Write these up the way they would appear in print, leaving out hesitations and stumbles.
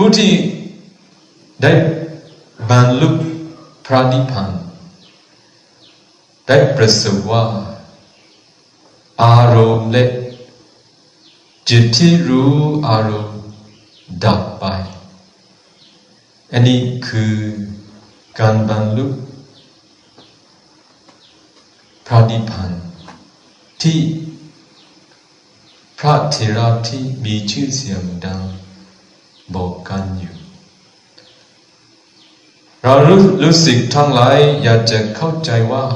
ผู้ที่ได้บรรลุพระนิพพานได้ประสบว่าอารมณ์และจิตที่รู้อารมณ์ดับไปอันนี้คือการบรรลุพระนิพพานที่พระเถระที่มีชื่อเสียงดังบอกกันอยู่เรารู้สึกทั้งหลายอยากจะเข้าใจว่า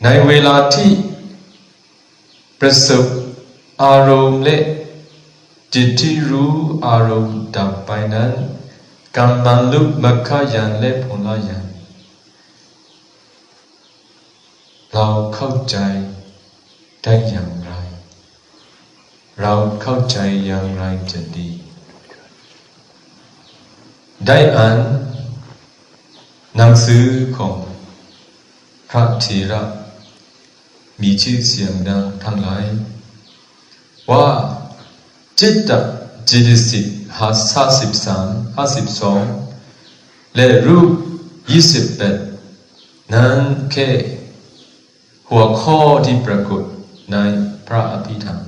ในเวลาที่ประสบอารมณ์และจิตที่รู้อารมณ์ดับไปนั้นการบรรลุมรรคญาณและผลญาณเราเข้าใจได้อย่างไรเราเข้าใจอย่างไรจะดีได้อ่านหนังสือของพระเถระมีชื่อเสียงดังทั้งหลายว่าจิตตจิตสิก53 52และรูป28นั้นแค่หัวข้อที่ปรากฏในพระอภิธรรม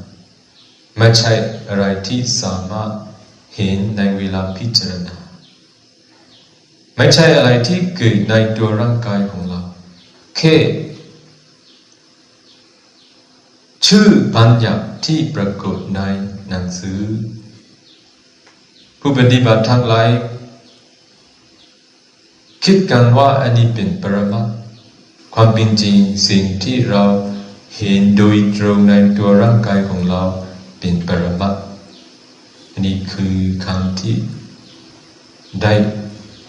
ไม่ใช่อะไรที่สามารถเห็นในเวลาพิจารณาไม่ใช่อะไรที่เกิดในตัวร่างกายของเราแค่ชื่อบัญญัติที่ปรากฏในหนังสือผู้ปฏิบัติทั้งหลายคิดกันว่าอันนี้เป็นปรมัตถ์ความเป็นจริงสิ่งที่เราเห็นโดยตรงในตัวร่างกายของเราเป็นปรมัตถ์อันนี้คือคำที่ได้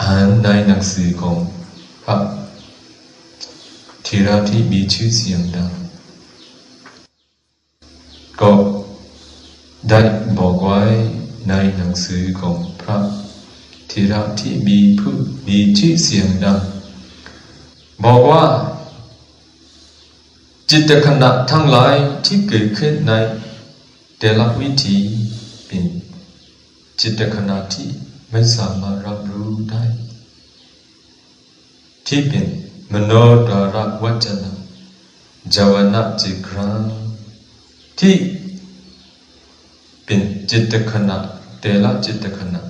อ่านในหนังสือของพระเถระที่มีชื่อเสียงดังก็ได้บอกไว้ในหนังสือของพระเถระที่มีชื่อเสียงดังบอกว่าจิตขณะทั้งหลายที่เกิดขึ้นในแต่ละวิถีเป็นจิตขณะที่ไม่สามารถรับรู้ได้ที่เป็นมโนดาระวจนะจาวนะจิตครั้งที่เป็นจิตขณะแต่ละจิตขณะ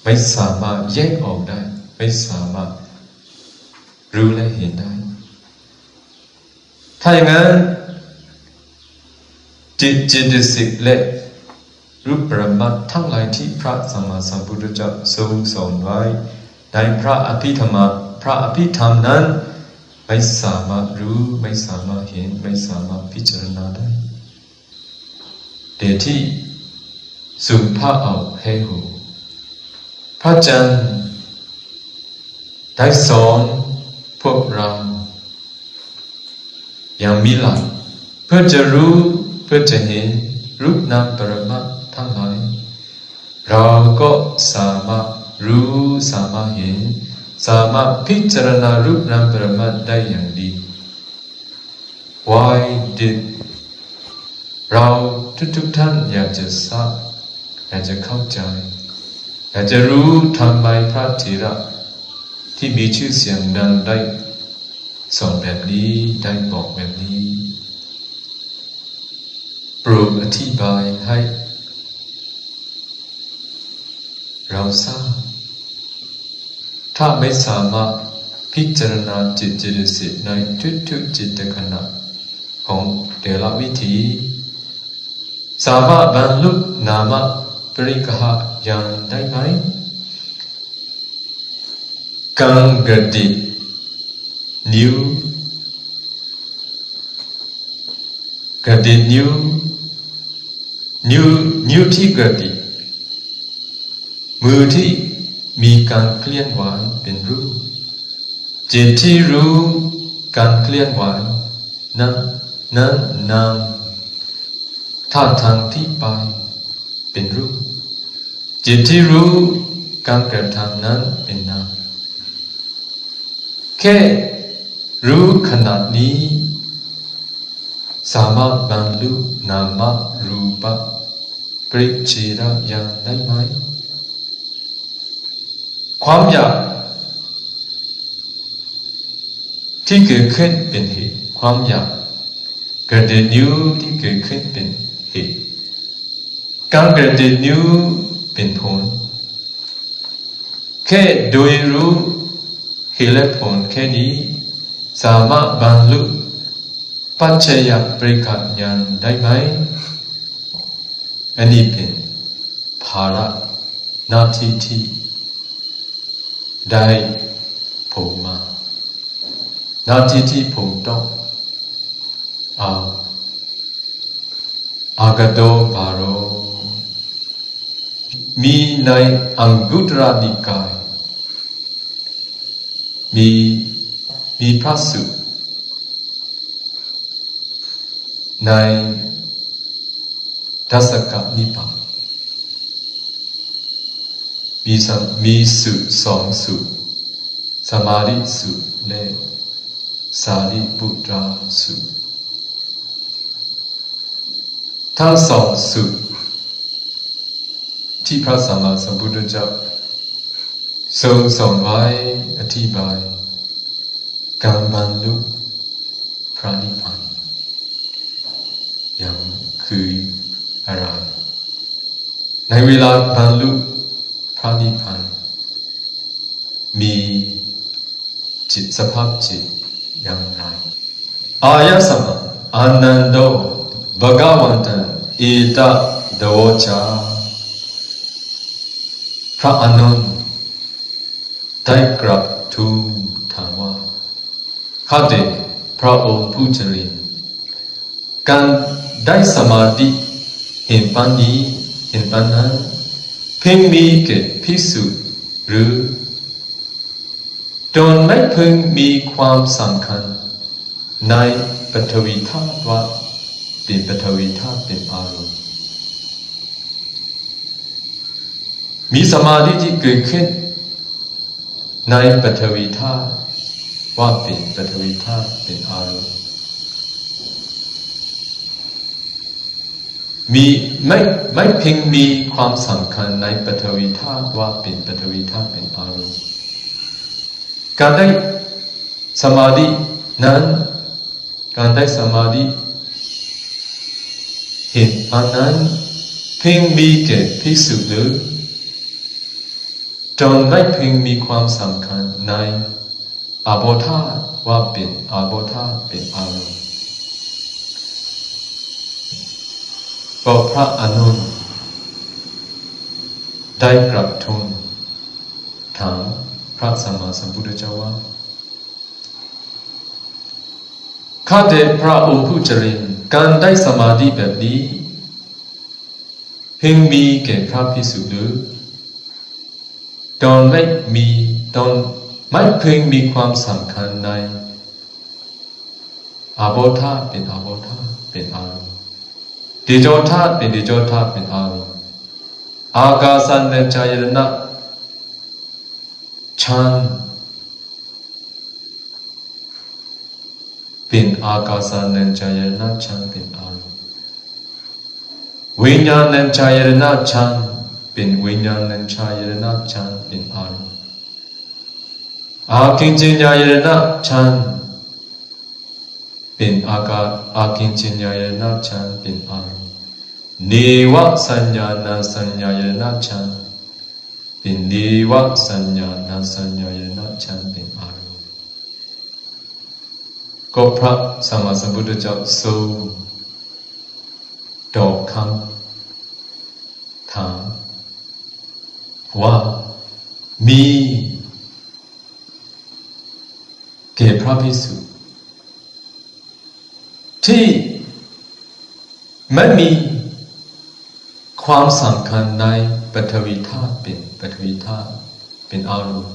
ไม่สามารถแยกออกได้ไม่สามารถรู้และเห็นได้ถ้าอย่างนั้นจิตสิกและรูปปรมัตถ์ทั้งหลายที่พระสัมมาสัมพุทธเจ้าทรงสอนไว้ในพระอภิธรรมนั้นไม่สามารถรู้ไม่สามารถเห็นไม่สามารถพิจารณาได้แต่ที่สุภาเอาให้หูพระอาจารย์ได้สอนพวกเราอย่างมีหลักเพื่อจะรู้เพื่อจะเห็นรูปนามปรมัตถ์ทั้งหลายเราก็สามารถรู้สามารถเห็นสามารถพิจารณารูปนามปรมัตถ์ได้อย่างดี Why did เราทุกท่านอยากจะทราบอยากจะเข้าใจอยากจะรู้ทำไมพระเถระที่มีชื่อเสียงดังได้สอนแบบนี้ได้บอกแบบนี้โปรดอธิบายให้เราทราบถ้าไม่สามารถพิจารณาจิตสิกในทุกจิตขณะของแต่ละวิถีสามารถบรรลุนามปริฆะญาณได้ไหมกังกตินิ้วที่กระดิกมือที่มีการเคลื่อนไหวเป็นรูปจิตที่รู้การเคลื่อนไหวนั้นนามท่าทางที่ไปเป็นรูปจิตที่รู้การกระทำนั้นเป็นนามแค่รู้ขนาดนี้สามารถบรรลุนามรูปปริเฉทญาณได้ไหม ความอยากที่เกิดขึ้นเป็นเหตุความอยากกระดินิ้วที่เกิดขึ้นเป็นเหตุการกระดินิ้วเป็นผลแค่โดยรู้เหตุและผลแค่นี้สามารถบรรลุปัจจัยปริกัญญาณได้ไหมอันนี้เป็นภาระหน้าที่ที่ได้ผมมาหน้าที่ที่ผมต้องเอาอากาโตบาโรมีในอังคุตรนิกายมีพระสูตรในทัศกนิพพานมีสูตรสองสูตรสมาธิสูตรและสารีบุตรสูตรทั้งสองสูตรที่พระสัมมาสัมพุทธเจ้าทรงสอนไว้อธิบายการบรรลุพระนิพพานอย่างคืออะไรในเวลาบรรลุพระนิพพานมีจิตสภาพจิตอย่างไรอายะสมะอานันโดภะคะวันตังเอตโดจาพระอานนท์ได้กราบทูลถามว่าข้าแต่พระองค์ผู้เจริญการได้สมาธิเห็นปานนี้เห็นปานนั้นเพ่งมีแก่ภิกษุหรือจนไม่พึงมีความสำคัญในปฐวีธาตุว่าเป็นปฐวีธาตุเป็นอารมณ์มีสมาธิที่เกิดขึ้นในปฐวีธาตุว่าเป็นปฐวีธาตุเป็นอารมณ์ไม่เพียงมีความสำคัญในปฐวีธาตุว่าเป็นปฐวีธาตุเป็นอารมณ์การได้สมาธินั้นการได้สมาธิเห็นอันนั้นเพียงมีแก่ภิกษุหรือจนไม่เพียงมีความสำคัญในอาโบธาตุว่าเป็นอาโบธาตุเป็นอารมณ์ก็พระอานนท์ได้กราบทูลถามพระสัมมาสัมพุทธเจ้าว่าข้าแต่พระองค์ผู้เจริญการได้สมาธิแบบนี้เพียงมีแก่พระภิกษุหรือตอนไม่เพียงมีความสำคัญในอาโบธาตุเป็นอาโบธาตุเป็นอารมณ์เดโชธาตุเป็นเดโชธาตุเป็นอารมณ์อากาสันเนจายตนะฌานเป็นอากาสันเนจายตนะฌานเป็นอารมณ์วิญญาณเนจายตนะฌานเป็นวิญญาณเนจายตนะฌานเป็นอารมณ์อากินจิญญายตนะฌานเป็นอากินจิญญายตนะฌานเป็นอารมณ์เนวสัญญาณสัญญายตนะฌานเป็นเนวสัญญาณสัญญายตนะฌานเป็นอารมณ์ก็พระสัมมาสัมพุทธเจ้าทรงตอบคำถามว่ามีแก่พระภิกษุที่ไม่มีความสำคัญในปฐวีธาตุเป็นปฐวีธาตุเป็นอารมณ์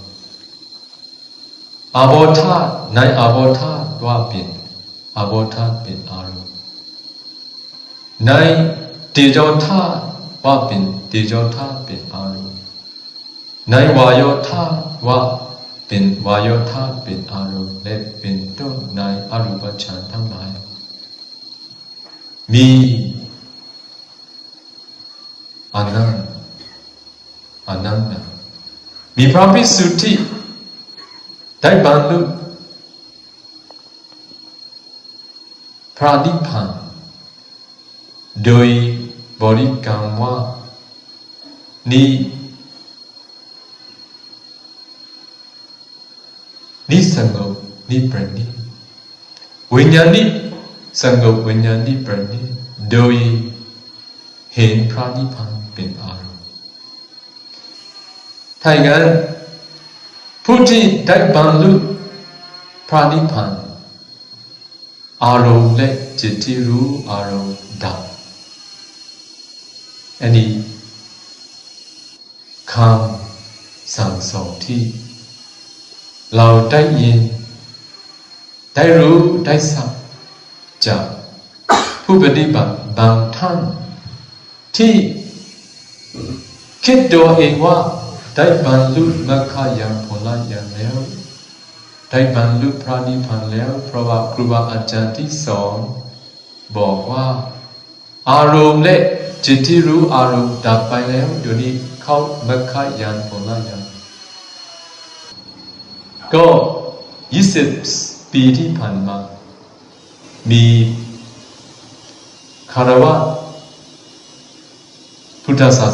อาโบธาตุในอาโบธาตุว่าเป็นอาโบธาตุเป็นอารมณ์ในเตโชธาตุว่าเป็นเตโชธาตุเป็นอารมณ์ในวายโยธาตุว่าเป็นวายโยธาตุเป็นอารมณ์และเป็นต้นในอรูปฌานทั้งหลายมีอันนั้น มีพระภิกษุที่ได้บรรลุพระนิพพานโดยบริกรรมว่านี่สงบนี่ประณีตวิญญาณนี่สงบวิญญาณนี่ประณีตโดยเห็นพระนิพพานเป็นอารมณ์ถ้าอย่างนั้นผู้ที่ได้บรรลุพระนิพพานอารมณ์และจิตที่รู้อารมณ์ดับอันนี้คำสั่งสอนที่เราได้ยินได้รู้ได้สัมจากผู้ปฏิบัติบางท่านที่คิดตัวเองว่าได้บรรลุมรรคญาณผลญาณแล้วได้บรรลุพระนิพพานแล้วเพราะว่าครูบาอาจารย์ที่สอนบอกว่าอารมณ์และจิตที่รู้อารมณ์ดับไปแล้วเดี๋ยวนี้เข้ามรรคญาณผลญาณก็20 ปีที่ผ่านมามีคารวะพุทธศา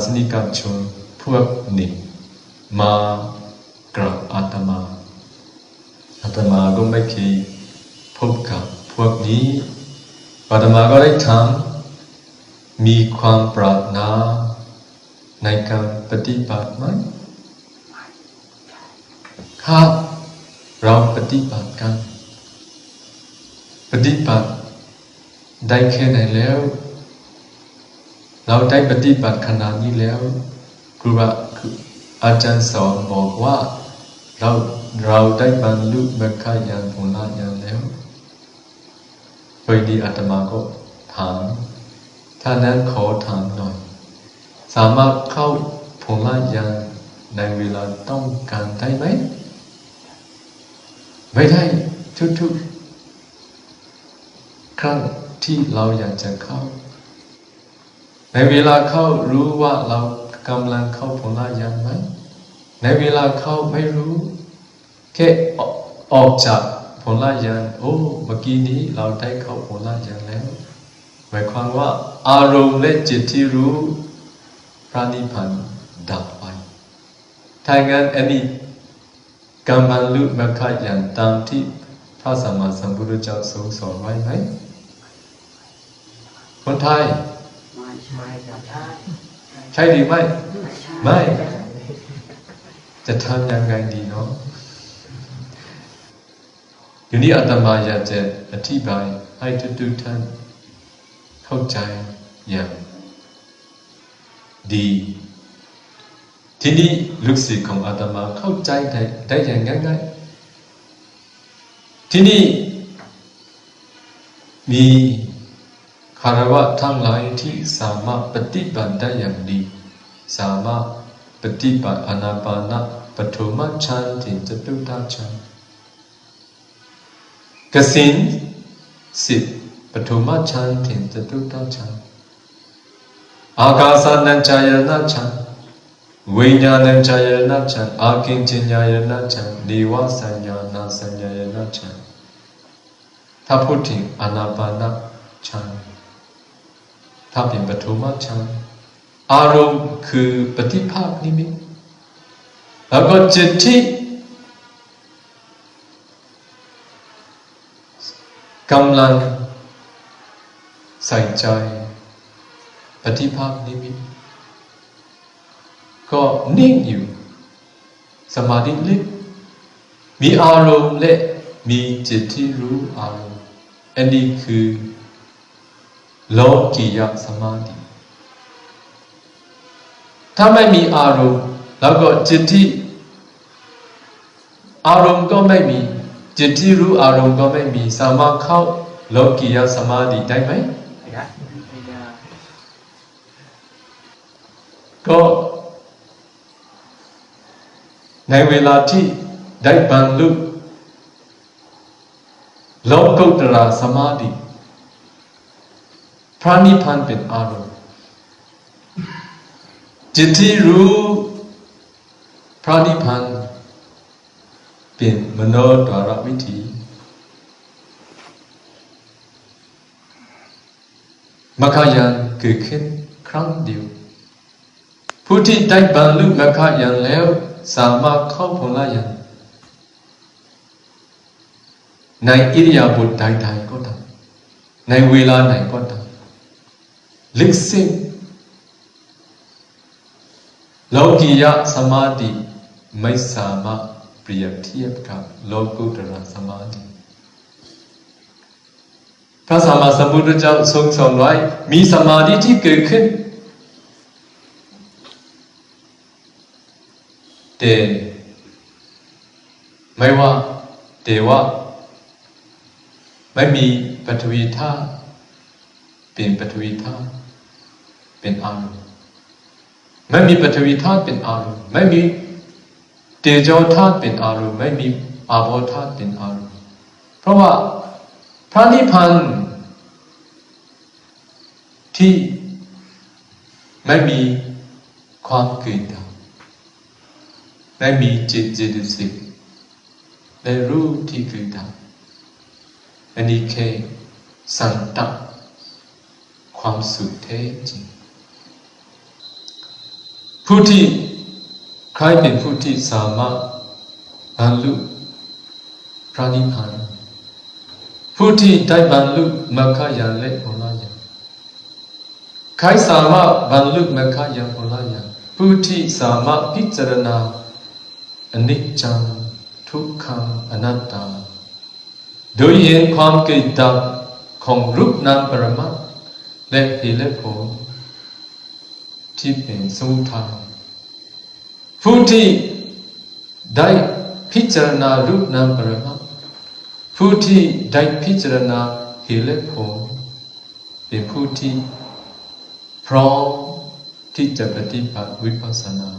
สนิกชนพวกหนึ่งมากราบอาตมาก็ไม่เคยพบกับพวกนี้อาตมาก็ได้ถามมีความปรารถนาในการปฏิบัติไหมครับเราปฏิบัติกันปฏิบัติได้แค่ไหนแล้วเราได้ปฏิบัติขนาดนี้แล้วครูบาอาจารย์สอนบอกว่าเราได้บรรลุมรรคญาณผลญาณแล้วพอดีอาตมาก็ถามถ้านั้นขอถามหน่อยสามารถเข้าผลญาณในเวลาต้องการได้ไหมไม่ได้ทุกๆครั้งที่เราอยากจะเข้าในเวลาเข้ารู้ว่าเรากำลังเข้าผลญาณไหมในเวลาเข้าไม่รู้แค่ออกจากผลญาณโอ้เมื่อกี้นี้เราได้เข้าผลญาณแล้วหมายความว่าอารมณ์และจิตที่รู้พระนิพพานดับไปถ้างั้นอันนี้การบรรลุมรรคญาณตามที่พระสัมมาสัมพุทธเจ้าทรงสอนไว้ไหมคนไทยใช่หรือไม่จะทำยังไงดีเนาะอยู่นี้อาตมาอยากจะอธิบายให้ทุกท่านเข้าใจอย่างดีที่นี่ลูกศิษย์ของอาตมาเข้าใจได้อย่างง่ายๆที่นี่มีคารวะทั้งหลายที่สามารถปฏิบัติได้อย่างดีสามารถปฏิบัติอานาปานปฐมฌานถึงจตุตถฌานกสิณ10ปฐมฌานถึงจตุตถฌานอากาสานัญจายตนะฌานวิญญาณัญจายตนะฌานอากิญจญายตนะฌานนิวสัญญาณสัญญายตนะฌานถ้าพูดถึงอานาปานฌานถ้าเป็นปฐมฌานอารมณ์คือปฏิภาคนิมิตแล้วก็จิตที่กำลังใส่ใจปฏิภาคนิมิตก็นิ่งอยู่สมาธิลึกมีอารมณ์และมีจิตที่รู้อารมณ์อันนี้คือโลกิยสมาธิถ้าไม่มีอารมณ์แล้วก็จิตที่อารมณ์ก็ไม่มีจิตที่รู้อารมณ์ก็ไม่มีสามารถเข้าโลกิยสมาธิได้ไหมก็ในเวลาที่ได้บรรลุโลกุตตรสมาธิพระนิพพานเป็นอารมณ์จิตที่รู้ พระนิพพานเป็นมโนดวารวิถีมรรคญาณเกิดขึ้นครั้งเดียวผู้ที่ได้บรรลุมรรคญาณแล้วสามารถเข้าผลญาณในอิริยาบถใดๆก็ตามในเวลาไหนก็ตามลึกซึ้งโลกียะสมาธิไม่สามารถเปรียบเทียบกับโลกุตระสมาธิพระสัมมาสัมพุทธเจ้าทรงสอนไว้มีสมาธิที่เกิดขึ้นแต่ไม่ว่าไม่มีปฐวีธาตุเป็นปฐวีธาตุเป็นอารมณ์ไม่มีปฐวีธาตุเป็นอารมณ์ไม่มีเตโชธาตุเป็นอารมณ์ไม่มีอาโปธาตุเป็นอารมณ์เพราะว่าพระนิพพานที่ไม่มีความเกิดดับไม่มีจิตเจตสิกและรู้ที่เกิดดับอันนี้แค่สันตความสุขแท้จริงผู้ที่ใครเป็นผู้ที่สามารถบรรลุพระนิพพานผู้ที่ได้บรรลุมรรคญาณและผลญาณใครสามารถบรรลุมรรคญาณผลญาณผู้ที่สามารถพิจารณาอนิจจังทุกขังอนัตตาโดยเห็นความเกิดดับของรูปนามปรมัตถ์และเหตุและผลที่เป็นสมุทัยผู้ที่ได้พิจารณารูปนามปรมัตถ์ผู้ที่ได้พิจารณาเหตุและผลเป็นผู้ที่พร้อมที่จะปฏิบัติวิปัสสนา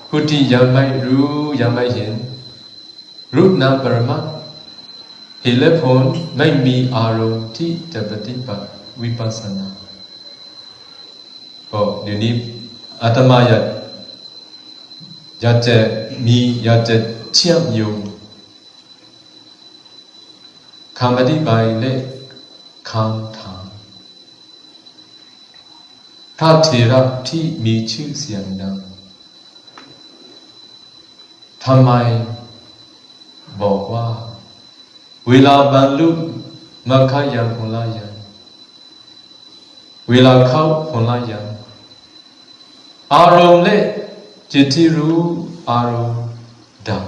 ผู้ที่ยังไม่รู้ยังไม่เห็นรูปนามปรมัตถ์เหตุและผลไม่มีอารมณ์ที่จะปฏิบัติวิปัสสนาก็เดี๋ยวนี้อาตมาอยากจะเชื่อมโยงคำอธิบายและคำถามพระเถระที่มีชื่อเสียงดังทำไมบอกว่าเวลาบรรลุมรรคญาณผลญาณเวลาเข้าผลญาณอารมณ์และจิตที่รู้อารมณ์ดับ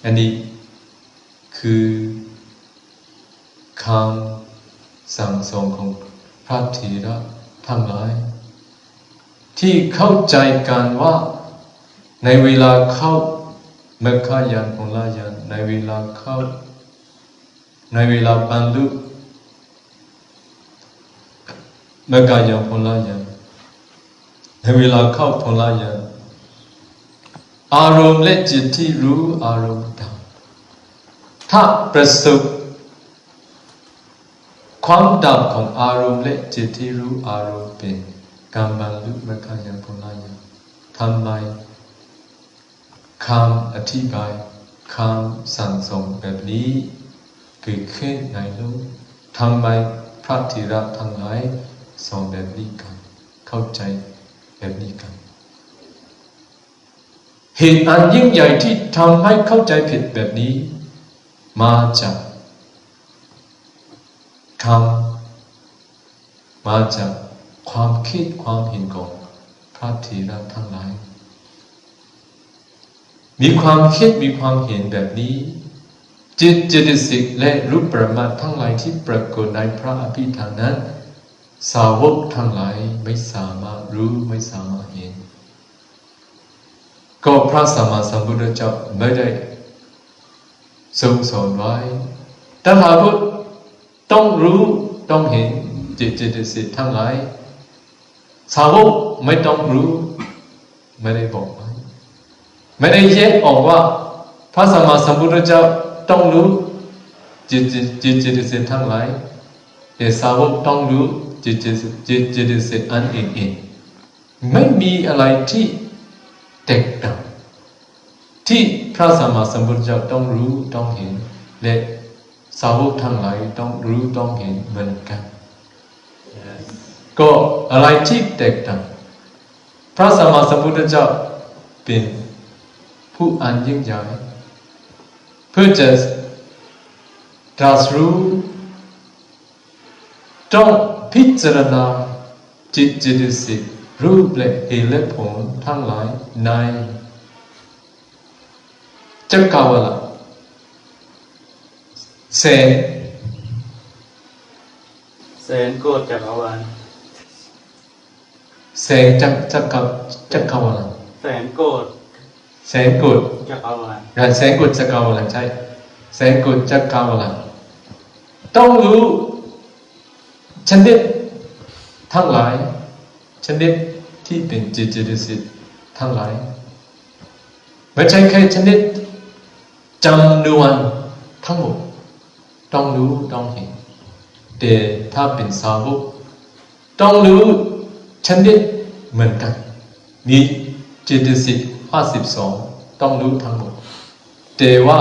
อันนี้คือคำสั่งสอนของพระเถระทั้งหลายที่เข้าใจกันว่าในเวลาเข้ามรรคญาณผลญาณในเวลาบรรลุมรรคญาณผลญาณในเวลาเข้าผลญาณอารมณ์และจิตที่รู้อารมณ์ดับถ้าประสบความดับของอารมณ์และจิตที่รู้อารมณ์เป็นการบรรลุมรรคญาณผลญาณทำไมคำอธิบายคำสั่งสอนแบบนี้เกิดขึ้นในโลกทำไมพระเถระทั้งหลายสอนแบบนี้กันเข้าใจแบบนี้กันเหตุอันยิ่งใหญ่ที่ทำให้เข้าใจผิดแบบนี้มาจากความคิดความเห็นของพระเถระทั้งหลายมีความคิดมีความเห็นแบบนี้จิตเจตสิกและรูปประมาททั้งหลายที่ปรากฏในพระอภิธรรมนั้นสาวกทั้งหลายไม่สามารถรู้ไม่สามารถเห็นก็พระสัมมาสัมพุทธเจ้าไม่ได้ทรงสอนไว้แต่หากว่าต้องรู้ต้องเห็นจิตเจตสิกทั้งหลายสาวกไม่ต้องรู้ไม่ได้บอกไว้ไม่ได้แยกออกว่าพระสัมมาสัมพุทธเจ้าต้องรู้จิตเจตสิกทั้งหลายแต่สาวกต้องรู้จิตเจตสิกอันเองไม่มีอะไรที่ แตกต่างที่พระสัมมาสัมพุทธเจ้าต้องรู้ต้องเห็นและสาวกทั้งหลายต้องรู้ต้องเห็นเหมือนกันก็อะไรที่แตกต่างพระสัมมาสัมพุทธเจ้าเป็นผู้อันยิ่งใหญ่เพื่อจะตรัสรู้ต้องพิจารณาจิตเจตสิกรูปและเหตุและผลทั้งหลายในจักรวาลแสนโกฏจักรวาลแสนจักรวาลแสนโกฏจักรวาลแสนโกฏจักรวาลใช่แสนโกฏจักรวาลต้องรู้ชนิดทั้งหลายชนิดที่เป็นจิตเจตสิกทั้งหลายไม่ใช่แค่ชนิดจำนวนทั้งหมดต้องรู้ต้องเห็นแต่ถ้าเป็นสาวกต้องรู้ชนิดเหมือนกันมีจิตสิก52ต้องรู้ทั้งหมดแต่ว่า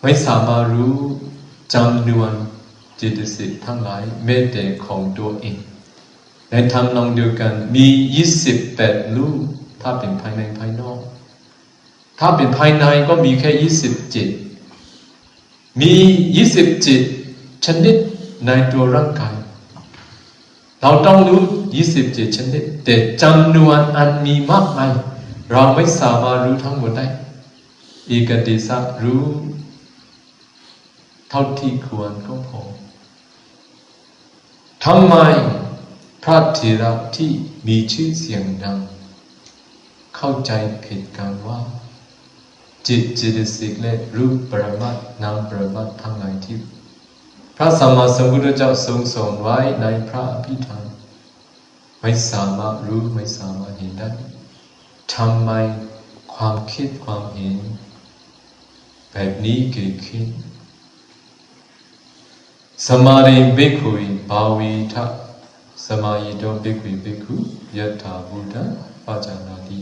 ไม่สามารถรู้จำนวนจิตสิกทั้งหลายแม้แต่ของตัวเองในทำนองเดียวกันมี28รูปถ้าเป็นภายในภายนอกถ้าเป็นภายในก็มีแค่27มี27ชนิดในตัวร่างกายเราต้องรู้27ชนิดแต่จำนวนอันมีมากมายเราไม่สามารถรู้ทั้งหมดได้เอกเทศะรู้เท่าที่ควรก็พอทำไมพระเถระที่มีชื่อเสียงดังเข้าใจผิดกันว่าจิตเจตสิกและรูปปรมัตถ์นามปรมัตถ์ทั้งหลายที่พระสัมมาสัมพุทธเจ้าทรงสอนไว้ในพระอภิธรรมไม่สามารถรู้ไม่สามารถเห็นได้ทำไมความคิดความเห็นแบบนี้เกิดขึ้นสมาริเบคุยภาวิทัสสมายิโตเบคุยเบคุยถาบุตตะปัจจานาติ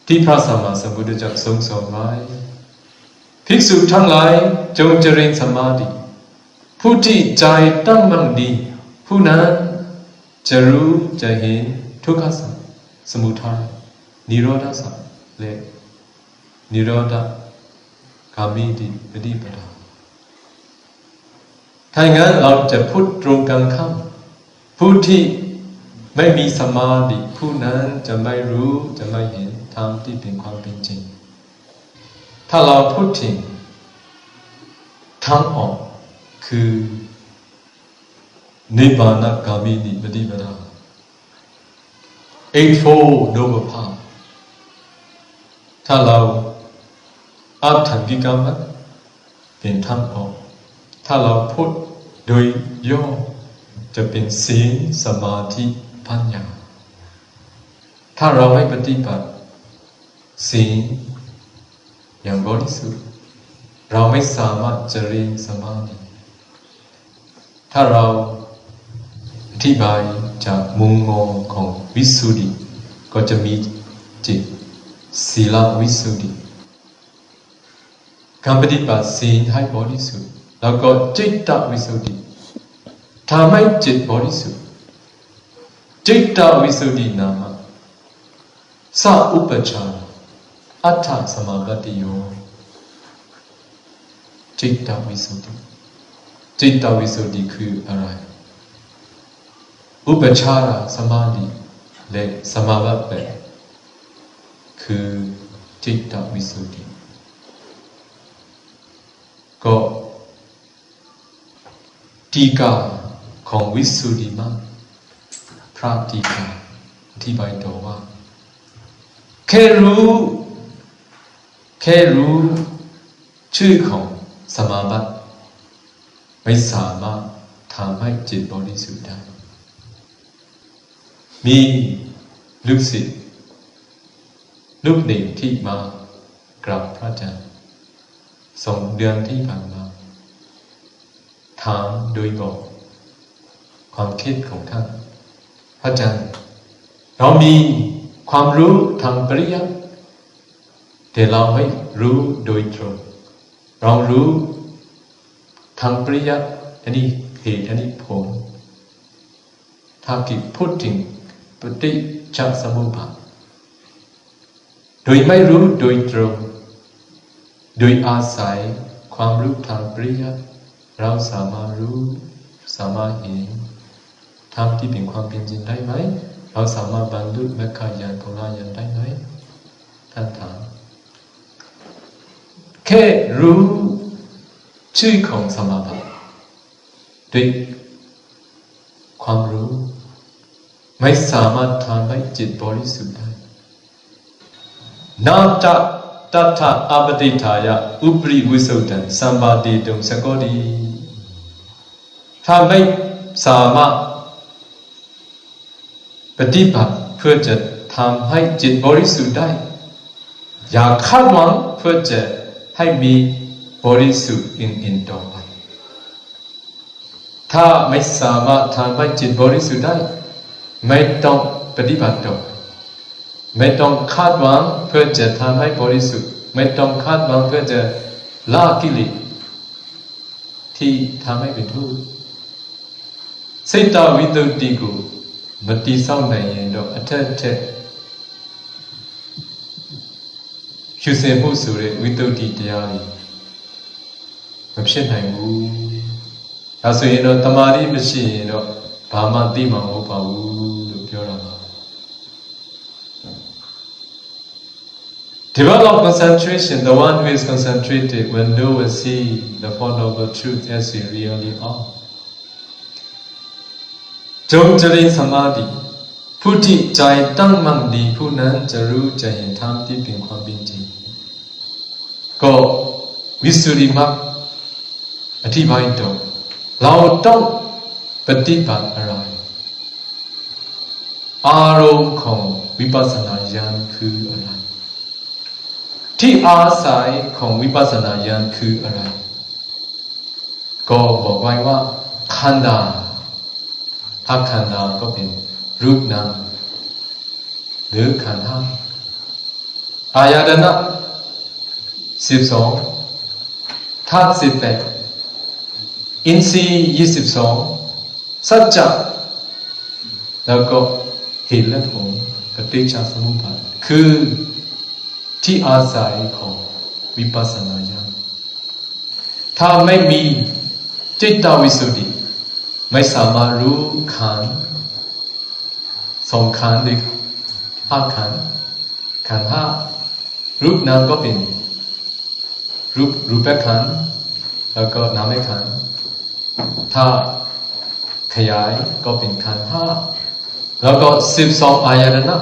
ที่พระสัมมาสัมพุทธเจ้าทรงสอนไว้ภิกษุทั้งหลายจงเจริญสมาธิผู้ที่ใจตั้งมั่นดีผู้นั้นจะรู้จะเห็นทุกขสัจสมุทัยนิโรธสัจและนิโรธกามิติปฏิปทาถ้าอย่างนั้นเราจะพูดตรงกันข้ามผู้ที่ไม่มีสมาธิผู้นั้นจะไม่รู้จะไม่เห็นธรรมที่เป็นความเป็นจริงถ้าเราพูดถึงทางออกคือนิพพานกามิติปฏิปทา eightfold noble path ถ้าเราอัตถังกิกรรมเป็นทางออกถ้าเราพูดโดยย่อจะเป็นศีลสมาธิปัญญาถ้าเราไม่ปฏิบัติศีลอย่างบริสุทธิ์เราไม่สามารถเจริญสมาธิถ้าเราอธิบายจากมุมมองของวิสุทธิก็จะมีจิตศีลวิสุทธิการปฏิบัติศีลให้บริสุทธิ์แล้วก็จิตตวิสุทธิทำให้จิตบริสุทธิ์จิตตวิสุทธินามาสัพอุปจาระอัฏฐสมาบัติโยจิตตวิสุทธิจิตตวิสุทธิคืออะไรอุปจาระสมาธิและสมาบัติคือจิตตวิสุทธิก็ทีฆาของวิสุทธิมรรคพระทีฆาอธิบายต่อว่าแค่รู้ชื่อของสมาบัติไม่สามารถทำให้จิตบริสุทธิ์ได้มีลูกศิษย์ลูกหนึ่งที่มากราบพระอาจารย์2 เดือนที่ผ่านมาถามโดยบอกความคิดของท่านพระอาจารย์เรามี ความรู้ทางปริยัติแต่เราไม่รู้โดยตรงเรารู้ทางปริยัติอันนี้เหตุอันนี้ผลถ้ากิจพูดถึงปฏิจจสมุปบาทโดยไม่รู้โดยตรงโดยอาศัยความรู้ทางปริยัติเราสามารถรู้สามารถเห็นธรรมที่เป็นความเป็นจริงได้ไหมเราสามารถบรรลุมรรคญาณผลญาณได้ไหมท่านถามแค่รู้ชื่อของสมาบัติด้วยความรู้ไม่สามารถทำให้จิตบริสุทธิ์ได้นาตตถาอปติทายะอุปริวิสุทธังสัมปติตุงสกติถ้าไม่สามารถปฏิบัติเพื่อจะทำให้จิตบริสุทธิ์ได้อย่าคาดหวังเพื่อจะให้มีบริสุทธิ์อื่นๆต่อไปถ้าไม่สามารถทำให้จิตบริสุทธิ์ได้ไม่ต้องปฏิบัติต่อไม่ต้องคาดหวังเพื่อจะทำให้บริสุทธิ์ไม่ต้องคาดหวังเพื่อจะละกิเลสที่ทำให้เป็นทุกข์စိတ်တဝိတ္တိကိုမတိဆောက်နိုင်ရင်တော့အထက်ထက်ဖြူစင်မှုဆိုတဲ့ဝိတ္တိတရားတွေမဖြစ်နိုင်ဘူးဒါဆိုရင်တော့တမာတိမရှိရင်တော့ဘာမှသိမှာမဟုတ်ပါဘူးလို့ပြောတာပါ Develop concentration, the one who is concentrated will know and see the Four Noble Truths as they really are. จงเจริญสมาธิผู้ที่ใจตั้งมั่นดีผู้นั้นจะรู้จะเห็นธรรมที่เป็นความเป็นจริงก็วิสุทธิมรรคอธิบายต่อเราต้องปฏิบัติอะไรอารมณ์ของวิปัสสนาญาณคืออะไรที่อาศัยของวิปัสสนาญาณคืออะไรก็บอกไว้ว่าขันธ์ถ้าขันธ์ก็เป็นรูปนามหรือขันธ์ห้าอายตนะ12ธาตุ18อินทรีย์22สัจจะแล้วก็เหตุและผลปฏิจจสมุปบาทคือที่อาศัยของวิปัสสนาญาณถ้าไม่มีจิตตวิสุทธิไม่สามารถรู้ขันธ์สองขันธ์หรือห้าขันธ์ขันธ์ห้ารูปนามก็เป็นรูปขันธ์แล้วก็นามขันธ์ถ้าขยายก็เป็นขันธ์ห้าแล้วก็12อายตนะ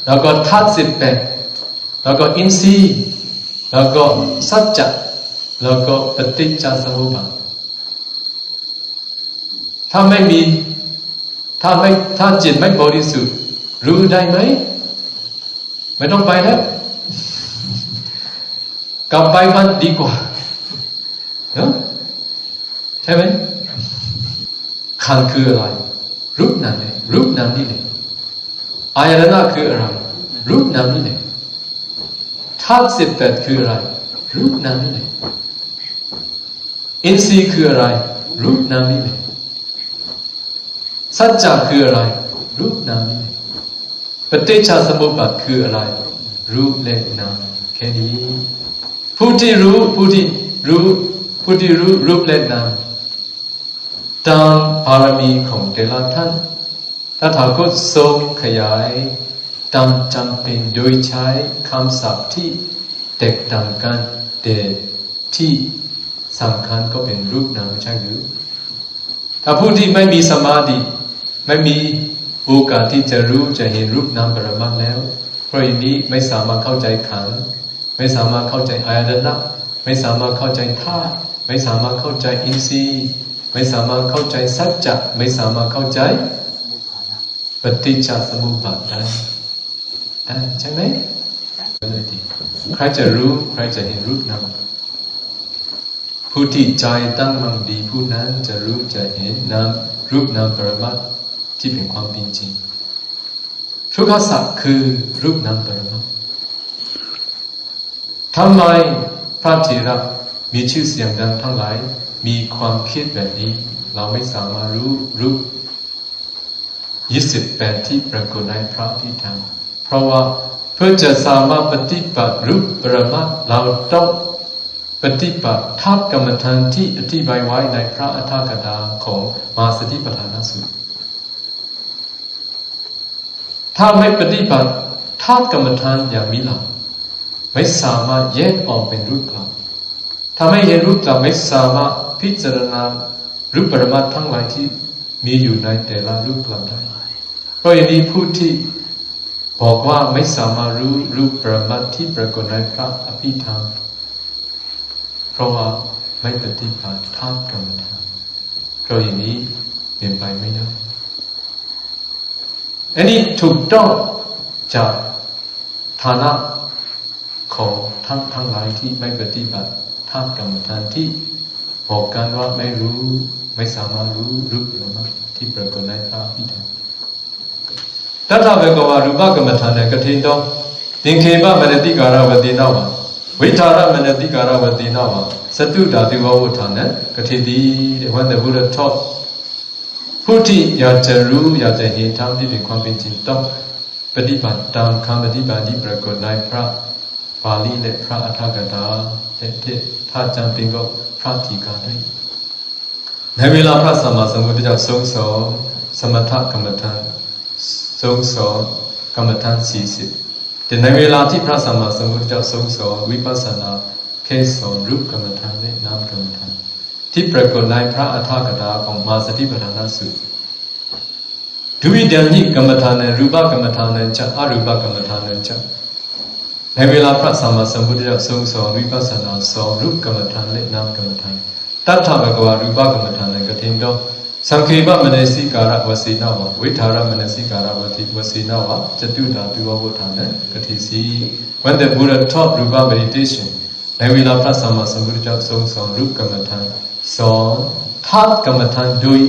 แล้วก็ธาตุ18แล้วก็อินทรีย์แล้วก็สัจจะแล้วก็ปฏิจจสมุปบาทถ้าไม่มีถ้าจิตไม่บริสุทธิ์รู้ได้ไหมไม่ต้องไปแล้วกลับไปบ้านดีกว่าเนาะใช่ไหมขันธ์คืออะไรรูปนามเนี่ยรูปนามนี่แหละอายตนะคืออะไรรูปนามนี่แหละธาตุ18คืออะไรรูปนามนี่แหละอินทรีย์คืออะไรรูปนามนี่แหละสัจจะคืออะไรรูปนามนี่แหละปฏิจจสมุปบาทคืออะไรรูปและนามแค่นี้ผู้ที่รู้รูปและนามตามบารมีของแต่ละท่านตถาคตทรงขยายตามจำเป็นโดยใช้คำศัพท์ที่แตกต่างกันแต่ที่สำคัญก็เป็นรูปนามใช่หรือถ้าผู้ที่ไม่มีสมาธิไม่มีโอกาสที่จะรู้จะเห็นรูปนามปรมัตถ์แล้วเพราะอย่างนี้ไม่สามารถเข้าใจขันธ์ไม่สามารถเข้าใจอายตนะไม่สามารถเข้าใจธาตุไม่สามารถเข้าใจอินทรีย์ไม่สามารถเข้าใจสัจจะไม่สามารถเข้าใจปฏิจจสมุปบาทได้ใช่ไหมใครจะรู้ใครจะเห็นรูปนามผู้ที่ใจตั้งมั่นดีผู้นั้นจะรู้จะเห็นนามรูปนามปรมัตถ์ที่เป็นความเป็นจริง So ทุกขสัจคือรูปนามปรมัตถ์ทำไมพระเถระมีชื่อเสียงดังทั้งหลายมีความคิดแบบนี้เราไม่สามารถรู้รูป28ที่ปรากฏในพระอภิธรรมเพราะว่าเพื่อจะสามารถปฏิบัติรูปปรมัตถ์เราต้องปฏิบัติธาตุกรรมฐานที่อธิบายไว้ในพระอัฏฐกถาของมหาสติปัฏฐานสูตรถ้าไม่ปฏิบัติธาตุกรรมฐานอย่างมีหลักไม่สามารถแยกออกเป็นรูปเราถ้าไม่เห็นรูปเราไม่สามารถพิจารณารูปปรมัตถ์ทั้งหลายที่มีอยู่ในแต่ละรูปเราได้เพราะอย่างนี้ผู้ที่บอกว่าไม่สามารถรู้รูปปรมัตถ์ที่ปรากฏในพระอภิธรรมเพราะว่าไม่ปฏิบัติธาตุกรรมฐานเพราะอย่างนี้เป็นไปไม่ได้อันนี้ถูกต้องจากฐานะของทั้งหลายที่ไม่ปฏิบัติธาตุกรรมฐานที่บอกกันว่าไม่รู้ไม่สามารถรู้รูปปรมัตถ์ที่ปรากฏในพระอภิธรรมตถาเบกวารูปกรรมฐานกฐินโตติงเคปมนติการวตินาวะวิธารมนติการวตินาวะสตุดาติวะวุฒานกฐิติ when the Buddha taught ผู้ที่อยากจะรู้อยากจะเห็นธรรมที่เป็นความเป็นจริงต้องปฏิบัติตามคำปฏิบัติที่ปรากฏในพระบาลีและพระอัฏฐกถาแต่ถ้าจำเป็นก็พระทีฆาด้วยในเวลาพระสัมมาสัมพุทธเจ้าทรงสอนสมถกรรมฐานทรงสอนกรรมฐาน40แต่ในเวลาที่พระสัมมาสัมพุทธเจ้าทรงสอนวิปัสสนาแค่สอนรูปกรรมฐานและนามกรรมฐานที่ปรากฏในพระอัฏฐกถาของมหาสติปัฏฐานสูตรด้วยเดียวนี้กรรมฐานรูปกรรมฐานจะอรูปกรรมฐานจะในเวลาพระสัมมาสัมพุทธเจ้าทรงสอนวิปัสสนาสอนรูปกรรมฐานและนามกรรมฐานตัทธเบกวารูปกรรมฐานกฐินโตสังเคปมนสิการวสีนาวะวิธารมนสิการวสีนาวะจตุดาตุวะวุฒานกฐิสี when the Buddha taught Rupa meditation ในเวลาพระสัมมาสัมพุทธเจ้าทรงสอนรูปกรรมฐานสอนธาตุกรรมฐานโดย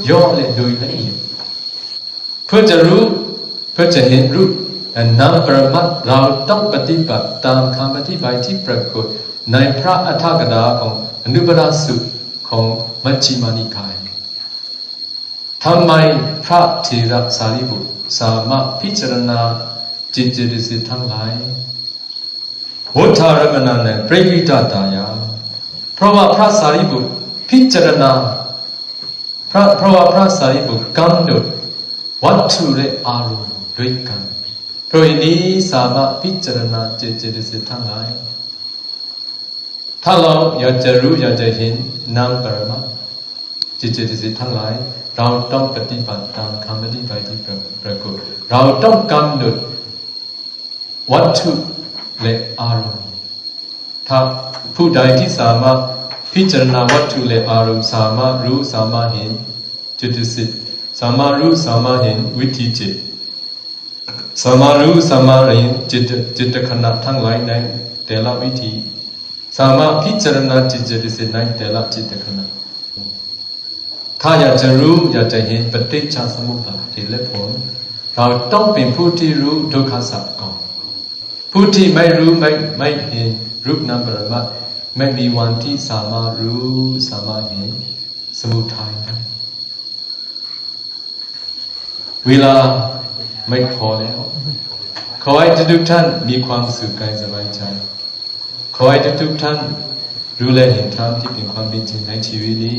ย่อและโดยละเอียดเพื่อจะรู้เพื่อจะเห็นรูปนามปรมัตถ์เราต้องปฏิบัติตามคำอธิบายที่ปรากฏในพระอัฏฐกถาของอนุปราสูตรของมัชฌิมานิกายทำไมพระเถระสารีบุตรสามารถพิจารณาจิตเจตสิกทั้งหลายวุฒารมณะและปริวิตตายาเพราะว่าพระสารีบุตรพิจารณาเพราะว่าพระสารีบุตรกำหนดวัตถุและอารมณ์ด้วยกันเพราะนี้สามารถพิจารณาจิตเจตสิกทั้งหลายถ้าเราอยากจะรู้อยากจะเห็นนามปรมัตถ์จิตเจตสิกทั้งหลายเราต้องปฏิบัติตามคำอธิบายที่ปรากฏเราต้องกำหนดวัตถุและอารมณ์ถ้าผู้ใดที่สามารถพิจารณาวัตถุและอารมณ์สามารถรู้สามารถเห็นจิตสิกสามารถรู้สามารถเห็นวิธีจิตสามารถรู้สามารถเห็นจิตขณะทั้งหลายในแต่ละวิธีสามารถพิจารณาจิตเจตสิกในแต่ละจิตขณะถ้าอยากจะรู้อยากจะเห็นปฏิจจสมุปบาทเหตุและผลเราต้องเป็นผู้ที่รู้ทุกขสัจก่อนผู้ที่ไม่รู้ไม่เห็นรูปนามปรมัตถ์ไม่มีวันที่สามารถรู้สามารถเห็นสมุทัยได้เวลาไม่พอแล้วขอให้ทุกท่านมีความสุขกายสบายใจขอให้ทุกท่านรู้และเห็นธรรมที่เป็นความเป็นจริงในชีวิตนี้